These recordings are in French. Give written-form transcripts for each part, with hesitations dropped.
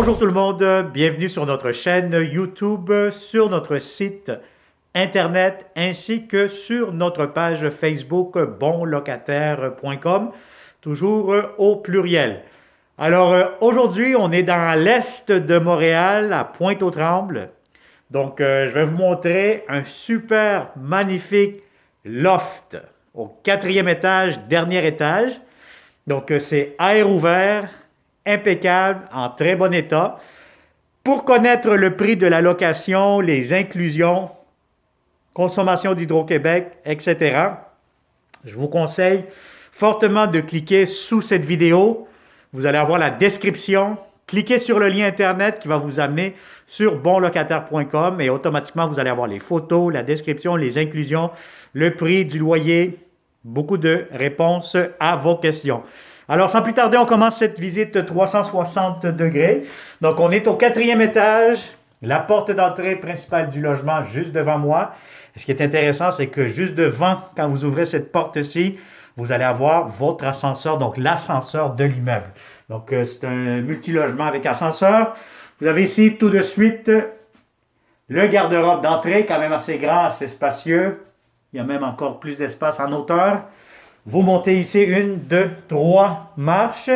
Bonjour tout le monde, bienvenue sur notre chaîne YouTube, sur notre site internet ainsi que sur notre page Facebook bonlocataire.com, toujours au pluriel. Alors aujourd'hui, on est dans l'est de Montréal, à Pointe-aux-Trembles. Donc je vais vous montrer un super magnifique loft au 4e étage, dernier étage. Donc c'est air ouvert, impeccable, en très bon état. Pour connaître le prix de la location, les inclusions, consommation d'Hydro-Québec, etc., je vous conseille fortement de cliquer sous cette vidéo. Vous allez avoir la description. Cliquez sur le lien Internet qui va vous amener sur bonlocataire.com et automatiquement, vous allez avoir les photos, la description, les inclusions, le prix du loyer, beaucoup de réponses à vos questions. Alors, sans plus tarder, on commence cette visite 360 degrés. Donc, on est au 4e étage, la porte d'entrée principale du logement juste devant moi. Et ce qui est intéressant, c'est que juste devant, quand vous ouvrez cette porte-ci, vous allez avoir votre ascenseur, donc l'ascenseur de l'immeuble. Donc, c'est un multilogement avec ascenseur. Vous avez ici tout de suite le garde-robe d'entrée, quand même assez grand, assez spacieux. Il y a même encore plus d'espace en hauteur. Vous montez ici 1, 2, 3 marches.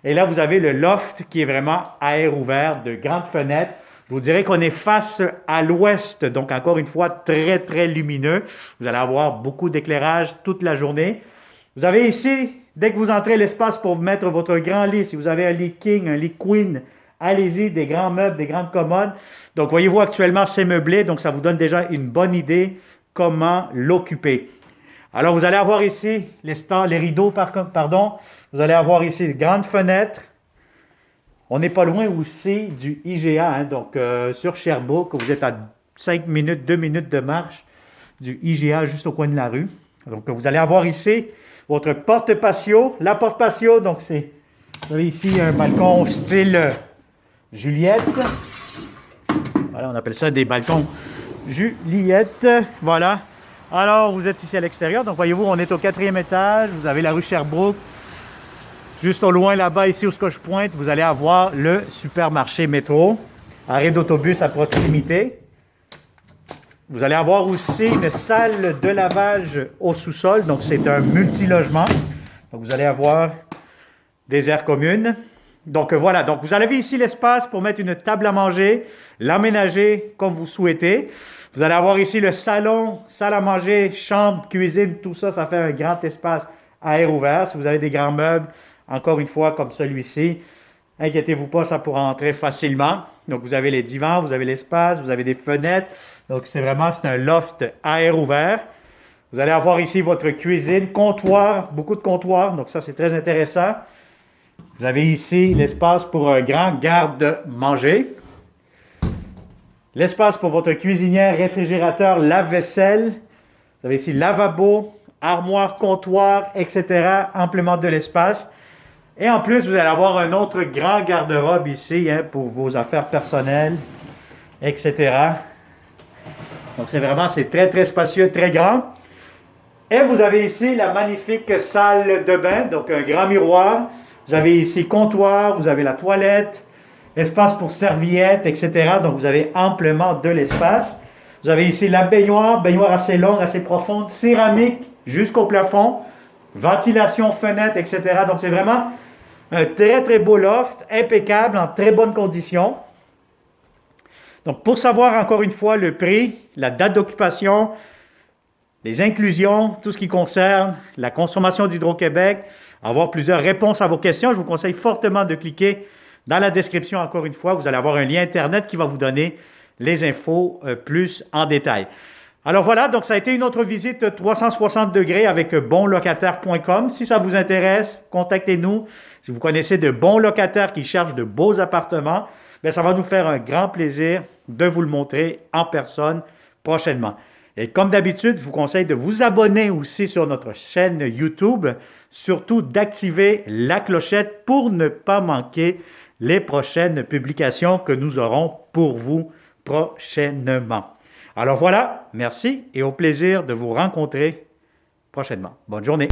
Et là, vous avez le loft qui est vraiment à air ouvert, de grandes fenêtres. Je vous dirais qu'on est face à l'ouest, donc encore une fois, très, très lumineux. Vous allez avoir beaucoup d'éclairage toute la journée. Vous avez ici, dès que vous entrez, l'espace pour mettre votre grand lit. Si vous avez un lit king, un lit queen, allez-y, des grands meubles, des grandes commodes. Donc, voyez-vous, actuellement, c'est meublé, donc ça vous donne déjà une bonne idée comment l'occuper. Alors, vous allez avoir ici les rideaux, pardon. Vous allez avoir ici de grandes fenêtres. On n'est pas loin aussi du IGA, hein, donc sur Sherbrooke, vous êtes à 5 minutes, 2 minutes de marche du IGA juste au coin de la rue. Donc, vous allez avoir ici votre porte patio. La porte patio, donc c'est, vous avez ici un balcon style Juliette. Voilà, on appelle ça des balcons Juliette. Voilà. Alors, vous êtes ici à l'extérieur. Donc, voyez-vous, on est au 4e étage. Vous avez la rue Sherbrooke. Juste au loin, là-bas, ici où je pointe, vous allez avoir le supermarché métro. Arrêt d'autobus à proximité. Vous allez avoir aussi une salle de lavage au sous-sol. Donc, c'est un multilogement. Donc, vous allez avoir des aires communes. Donc, voilà. Donc, vous avez ici l'espace pour mettre une table à manger, l'aménager comme vous souhaitez. Vous allez avoir ici le salon, salle à manger, chambre, cuisine, tout ça, ça fait un grand espace à air ouvert. Si vous avez des grands meubles, encore une fois, comme celui-ci, inquiétez-vous pas, ça pourra entrer facilement. Donc, vous avez les divans, vous avez l'espace, vous avez des fenêtres. Donc, c'est un loft à air ouvert. Vous allez avoir ici votre cuisine, comptoir, beaucoup de comptoirs. Donc, ça, c'est très intéressant. Vous avez ici l'espace pour un grand garde-manger. L'espace pour votre cuisinière, réfrigérateur, lave-vaisselle. Vous avez ici lavabo, armoire, comptoir, etc. Amplement de l'espace. Et en plus, vous allez avoir un autre grand garde-robe ici hein, pour vos affaires personnelles, etc. Donc, c'est très, très spacieux, très grand. Et vous avez ici la magnifique salle de bain, donc un grand miroir. Vous avez ici comptoir, vous avez la toilette, espace pour serviettes, etc. Donc, vous avez amplement de l'espace. Vous avez ici la baignoire assez longue, assez profonde, céramique jusqu'au plafond, ventilation, fenêtre, etc. Donc, c'est vraiment un très, très beau loft, impeccable, en très bonnes conditions. Donc, pour savoir encore une fois le prix, la date d'occupation, les inclusions, tout ce qui concerne la consommation d'Hydro-Québec, avoir plusieurs réponses à vos questions, je vous conseille fortement de cliquer dans la description, encore une fois, vous allez avoir un lien Internet qui va vous donner les infos plus en détail. Alors voilà, donc ça a été une autre visite 360 degrés avec bonlocataire.com. Si ça vous intéresse, contactez-nous. Si vous connaissez de bons locataires qui cherchent de beaux appartements, bien, ça va nous faire un grand plaisir de vous le montrer en personne prochainement. Et comme d'habitude, je vous conseille de vous abonner aussi sur notre chaîne YouTube, surtout d'activer la clochette pour ne pas manquer les prochaines publications que nous aurons pour vous prochainement. Alors voilà, merci et au plaisir de vous rencontrer prochainement. Bonne journée.